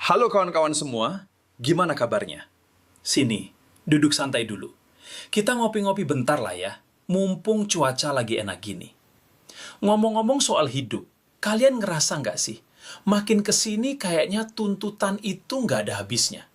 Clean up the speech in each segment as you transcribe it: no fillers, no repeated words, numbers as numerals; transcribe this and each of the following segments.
Halo kawan-kawan semua, gimana kabarnya? Sini, duduk santai dulu. Kita ngopi-ngopi bentar lah ya, mumpung cuaca lagi enak gini. Ngomong-ngomong soal hidup, kalian ngerasa nggak sih? Makin kesini kayaknya tuntutan itu nggak ada habisnya.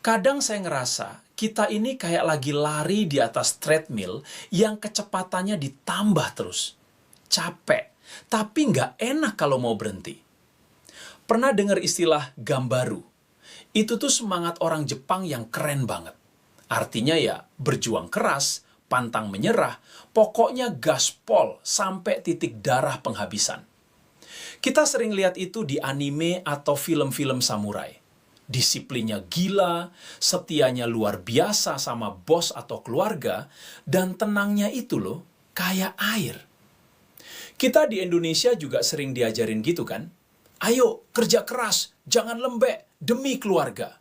Kadang saya ngerasa kita ini kayak lagi lari di atas treadmill yang kecepatannya ditambah terus. Capek, tapi nggak enak kalau mau berhenti. Pernah dengar istilah gambaru? Itu tuh semangat orang Jepang yang keren banget. Artinya ya, berjuang keras, pantang menyerah, pokoknya gaspol sampai titik darah penghabisan. Kita sering lihat itu di anime atau film-film samurai. Disiplinnya gila, setianya luar biasa sama bos atau keluarga, dan tenangnya itu loh, kayak air. Kita di Indonesia juga sering diajarin gitu kan? Ayo, kerja keras, jangan lembek, demi keluarga.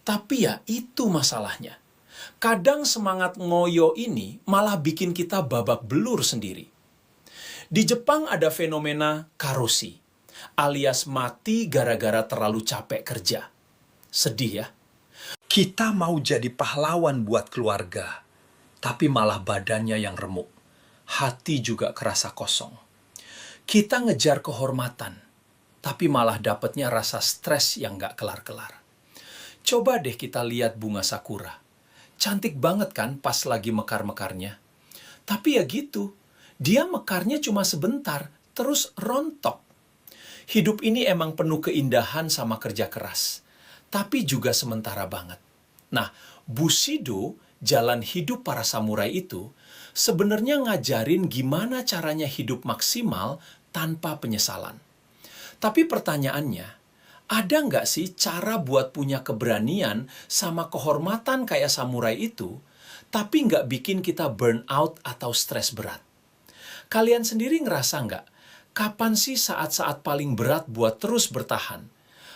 Tapi ya itu masalahnya. Kadang semangat ngoyo ini malah bikin kita babak belur sendiri. Di Jepang ada fenomena karoshi, alias mati gara-gara terlalu capek kerja. Sedih ya? Kita mau jadi pahlawan buat keluarga, tapi malah badannya yang remuk. Hati juga kerasa kosong. Kita ngejar kehormatan, tapi malah dapetnya rasa stres yang gak kelar-kelar. Coba deh kita lihat bunga sakura. Cantik banget kan pas lagi mekar-mekarnya. Tapi ya gitu, dia mekarnya cuma sebentar, terus rontok. Hidup ini emang penuh keindahan sama kerja keras, tapi juga sementara banget. Nah, Bushido, jalan hidup para samurai itu, sebenarnya ngajarin gimana caranya hidup maksimal tanpa penyesalan. Tapi pertanyaannya, ada nggak sih cara buat punya keberanian sama kehormatan kayak samurai itu, tapi nggak bikin kita burn out atau stres berat? Kalian sendiri ngerasa nggak, kapan sih saat-saat paling berat buat terus bertahan?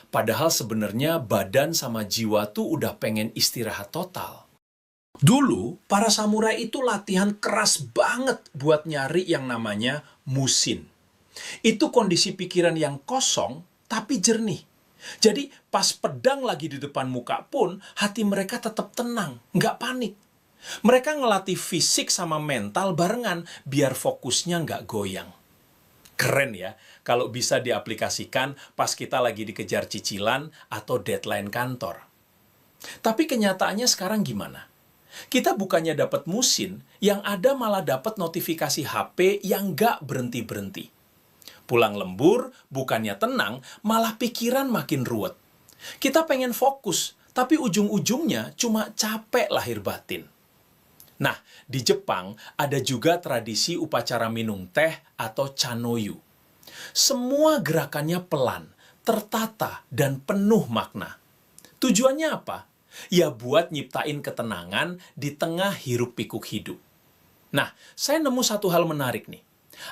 Padahal sebenarnya badan sama jiwa tuh udah pengen istirahat total. Dulu, para samurai itu latihan keras banget buat nyari yang namanya mushin. Itu kondisi pikiran yang kosong, tapi jernih. Jadi, pas pedang lagi di depan muka pun, hati mereka tetap tenang, nggak panik. Mereka ngelatih fisik sama mental barengan, biar fokusnya nggak goyang. Keren ya, kalau bisa diaplikasikan pas kita lagi dikejar cicilan atau deadline kantor. Tapi kenyataannya sekarang gimana? Kita bukannya dapat mushin, yang ada malah dapat notifikasi HP yang nggak berhenti-berhenti. Pulang lembur, bukannya tenang, malah pikiran makin ruwet. Kita pengen fokus, tapi ujung-ujungnya cuma capek lahir batin. Nah, di Jepang ada juga tradisi upacara minum teh atau chanoyu. Semua gerakannya pelan, tertata, dan penuh makna. Tujuannya apa? Ya buat nyiptain ketenangan di tengah hiruk-pikuk hidup. Nah, saya nemu satu hal menarik nih.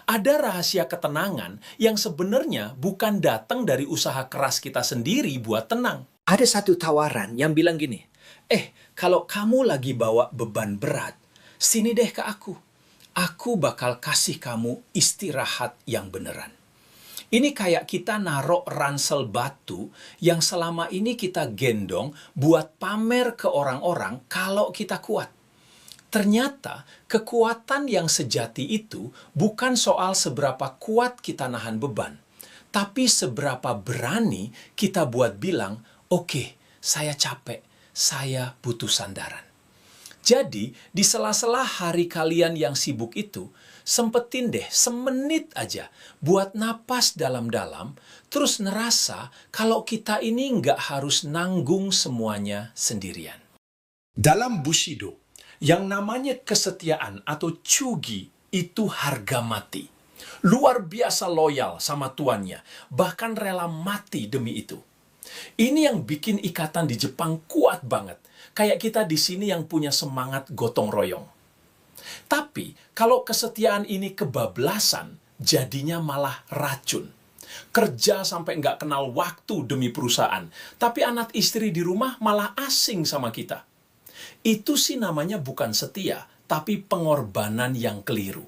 Ada rahasia ketenangan yang sebenarnya bukan datang dari usaha keras kita sendiri buat tenang. Ada satu tawaran yang bilang gini, kalau kamu lagi bawa beban berat, sini deh ke aku. Aku bakal kasih kamu istirahat yang beneran. Ini kayak kita narok ransel batu yang selama ini kita gendong buat pamer ke orang-orang kalau kita kuat. Ternyata kekuatan yang sejati itu bukan soal seberapa kuat kita nahan beban, tapi seberapa berani kita buat bilang, oke, saya capek, saya butuh sandaran. Jadi, di sela-sela hari kalian yang sibuk itu, sempetin deh semenit aja buat napas dalam-dalam, terus nerasa kalau kita ini nggak harus nanggung semuanya sendirian. Dalam Bushido, yang namanya kesetiaan atau chugi itu harga mati. Luar biasa loyal sama tuannya, bahkan rela mati demi itu. Ini yang bikin ikatan di Jepang kuat banget. Kayak kita di sini yang punya semangat gotong royong. Tapi, kalau kesetiaan ini kebablasan, jadinya malah racun. Kerja sampai nggak kenal waktu demi perusahaan, tapi anak istri di rumah malah asing sama kita. Itu sih namanya bukan setia, tapi pengorbanan yang keliru.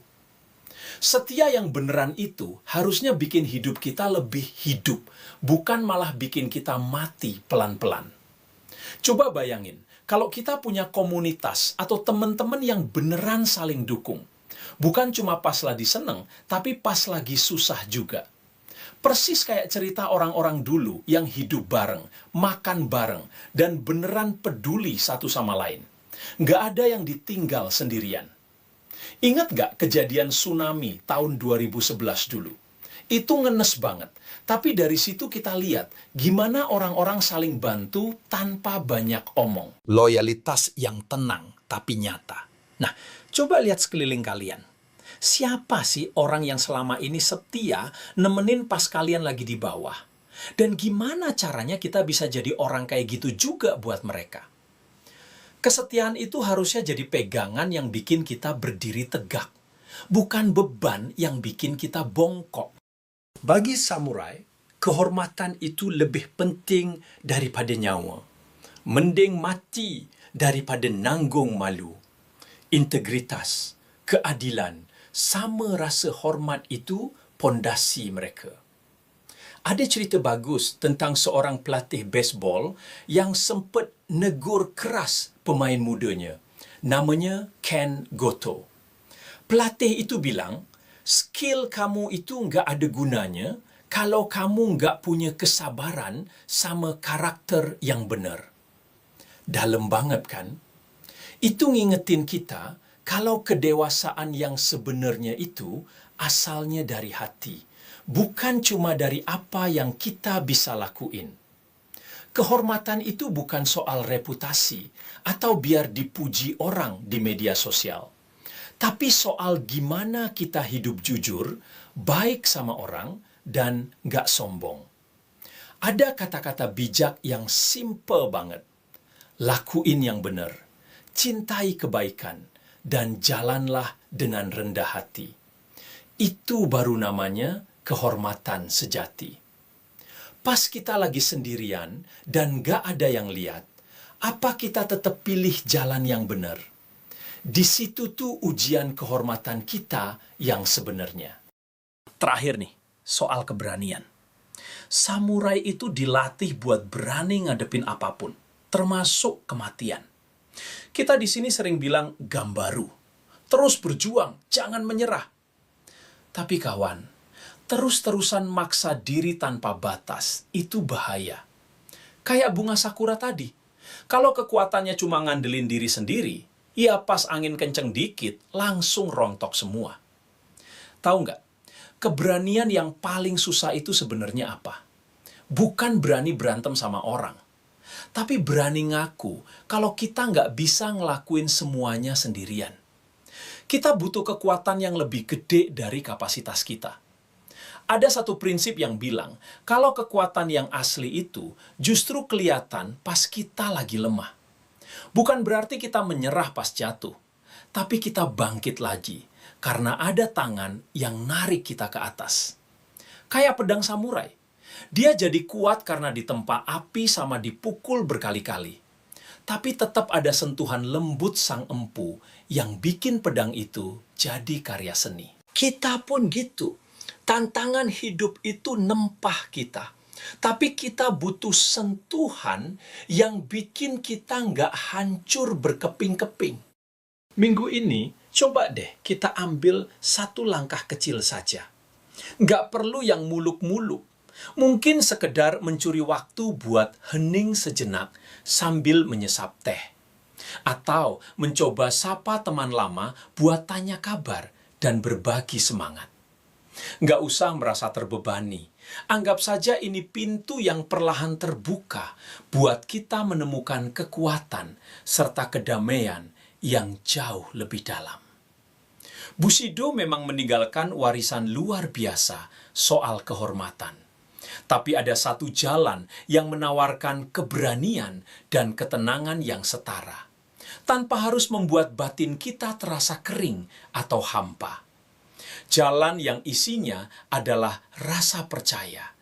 Setia yang beneran itu harusnya bikin hidup kita lebih hidup, bukan malah bikin kita mati pelan-pelan. Coba bayangin, kalau kita punya komunitas atau teman-teman yang beneran saling dukung. Bukan cuma pas lagi seneng, tapi pas lagi susah juga. Persis kayak cerita orang-orang dulu yang hidup bareng, makan bareng, dan beneran peduli satu sama lain. Nggak ada yang ditinggal sendirian. Ingat nggak kejadian tsunami tahun 2011 dulu? Itu ngenes banget. Tapi dari situ kita lihat gimana orang-orang saling bantu tanpa banyak omong. Loyalitas yang tenang tapi nyata. Nah, coba lihat sekeliling kalian. Siapa sih orang yang selama ini setia nemenin pas kalian lagi di bawah? Dan gimana caranya kita bisa jadi orang kayak gitu juga buat mereka? Kesetiaan itu harusnya jadi pegangan yang bikin kita berdiri tegak, bukan beban yang bikin kita bongkok. Bagi samurai, kehormatan itu lebih penting daripada nyawa. Mending mati daripada nanggung malu. Integritas, keadilan, sama rasa hormat itu pondasi mereka. Ada cerita bagus tentang seorang pelatih baseball yang sempat negur keras pemain mudanya. Namanya Ken Goto. Pelatih itu bilang, skill kamu itu nggak ada gunanya kalau kamu nggak punya kesabaran sama karakter yang benar. Dalam banget kan? Itu ngingetin kita kalau kedewasaan yang sebenarnya itu asalnya dari hati, bukan cuma dari apa yang kita bisa lakuin. Kehormatan itu bukan soal reputasi atau biar dipuji orang di media sosial, tapi soal gimana kita hidup jujur, baik sama orang, dan nggak sombong. Ada kata-kata bijak yang simple banget. Lakuin yang benar, cintai kebaikan, dan jalanlah dengan rendah hati. Itu baru namanya kehormatan sejati. Pas kita lagi sendirian dan gak ada yang lihat, apa kita tetap pilih jalan yang benar? Di situ tuh ujian kehormatan kita yang sebenarnya. Terakhir nih, soal keberanian. Samurai itu dilatih buat berani ngadepin apapun, termasuk kematian. Kita di sini sering bilang gambaru, terus berjuang, jangan menyerah. Tapi kawan, terus-terusan maksa diri tanpa batas, itu bahaya. Kayak bunga sakura tadi, kalau kekuatannya cuma ngandelin diri sendiri, ya pas angin kenceng dikit, langsung rontok semua. Tahu nggak, keberanian yang paling susah itu sebenarnya apa? Bukan berani berantem sama orang, tapi berani ngaku kalau kita nggak bisa ngelakuin semuanya sendirian. Kita butuh kekuatan yang lebih gede dari kapasitas kita. Ada satu prinsip yang bilang, kalau kekuatan yang asli itu justru kelihatan pas kita lagi lemah. Bukan berarti kita menyerah pas jatuh, tapi kita bangkit lagi karena ada tangan yang narik kita ke atas. Kayak pedang samurai. Dia jadi kuat karena ditempa api sama dipukul berkali-kali. Tapi tetap ada sentuhan lembut sang empu yang bikin pedang itu jadi karya seni. Kita pun gitu. Tantangan hidup itu nempah kita. Tapi kita butuh sentuhan yang bikin kita nggak hancur berkeping-keping. Minggu ini, coba deh kita ambil satu langkah kecil saja. Nggak perlu yang muluk-muluk. Mungkin sekedar mencuri waktu buat hening sejenak sambil menyesap teh. Atau mencoba sapa teman lama buat tanya kabar dan berbagi semangat. Nggak usah merasa terbebani. Anggap saja ini pintu yang perlahan terbuka buat kita menemukan kekuatan serta kedamaian yang jauh lebih dalam. Bushido memang meninggalkan warisan luar biasa soal kehormatan. Tapi ada satu jalan yang menawarkan keberanian dan ketenangan yang setara, tanpa harus membuat batin kita terasa kering atau hampa. Jalan yang isinya adalah rasa percaya,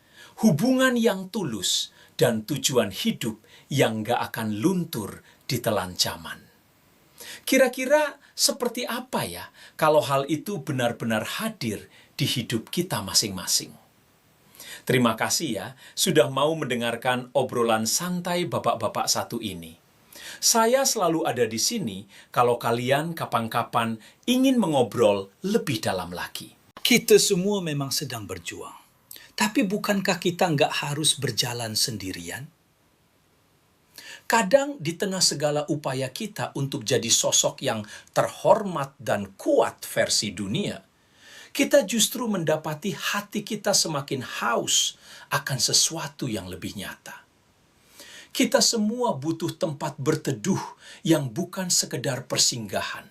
hubungan yang tulus, dan tujuan hidup yang gak akan luntur ditelan zaman. Kira-kira seperti apa ya kalau hal itu benar-benar hadir di hidup kita masing-masing? Terima kasih ya sudah mau mendengarkan obrolan santai bapak-bapak satu ini. Saya selalu ada di sini kalau kalian kapan-kapan ingin mengobrol lebih dalam lagi. Kita semua memang sedang berjuang. Tapi bukankah kita nggak harus berjalan sendirian? Kadang di tengah segala upaya kita untuk jadi sosok yang terhormat dan kuat versi dunia, kita justru mendapati hati kita semakin haus akan sesuatu yang lebih nyata. Kita semua butuh tempat berteduh yang bukan sekedar persinggahan,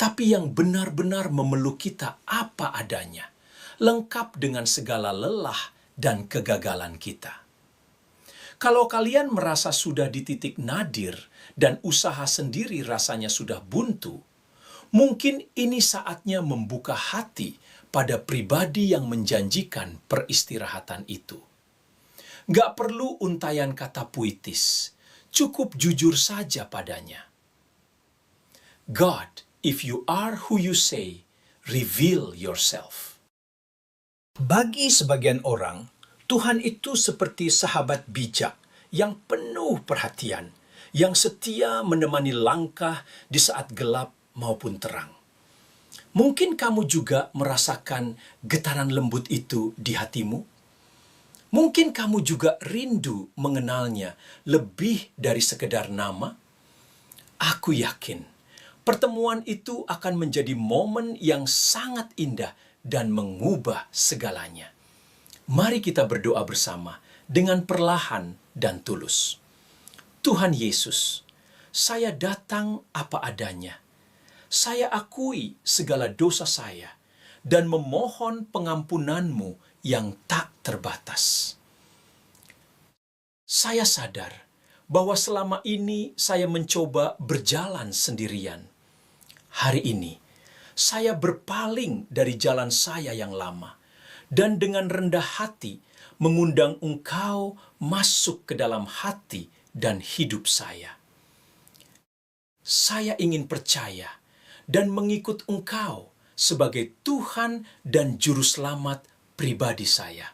tapi yang benar-benar memeluk kita apa adanya, lengkap dengan segala lelah dan kegagalan kita. Kalau kalian merasa sudah di titik nadir dan usaha sendiri rasanya sudah buntu, mungkin ini saatnya membuka hati pada pribadi yang menjanjikan peristirahatan itu. Gak perlu untayan kata puitis, cukup jujur saja padanya. God, if you are who you say, reveal yourself. Bagi sebagian orang, Tuhan itu seperti sahabat bijak yang penuh perhatian, yang setia menemani langkah di saat gelap maupun terang. Mungkin kamu juga merasakan getaran lembut itu di hatimu. Mungkin kamu juga rindu mengenalnya lebih dari sekedar nama. Aku yakin pertemuan itu akan menjadi momen yang sangat indah dan mengubah segalanya. Mari kita berdoa bersama dengan perlahan dan tulus. Tuhan Yesus, saya datang apa adanya. Saya akui segala dosa saya dan memohon pengampunan-Mu yang tak terbatas. Saya sadar bahwa selama ini saya mencoba berjalan sendirian. Hari ini, saya berpaling dari jalan saya yang lama dan dengan rendah hati mengundang Engkau masuk ke dalam hati dan hidup saya. Saya ingin percaya dan mengikut Engkau sebagai Tuhan dan Juru Selamat pribadi saya.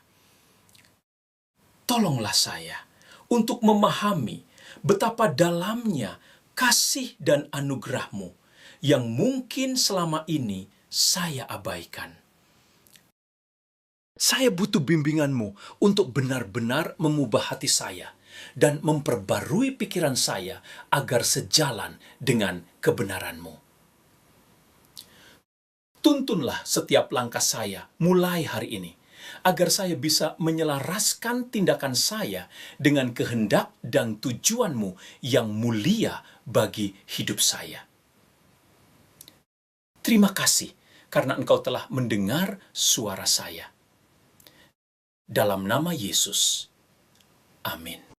Tolonglah saya untuk memahami betapa dalamnya kasih dan anugerah-Mu yang mungkin selama ini saya abaikan. Saya butuh bimbingan-Mu untuk benar-benar mengubah hati saya dan memperbarui pikiran saya agar sejalan dengan kebenaran-Mu. Tuntunlah setiap langkah saya mulai hari ini, agar saya bisa menyelaraskan tindakan saya dengan kehendak dan tujuan-Mu yang mulia bagi hidup saya. Terima kasih karena Engkau telah mendengar suara saya. Dalam nama Yesus, amin.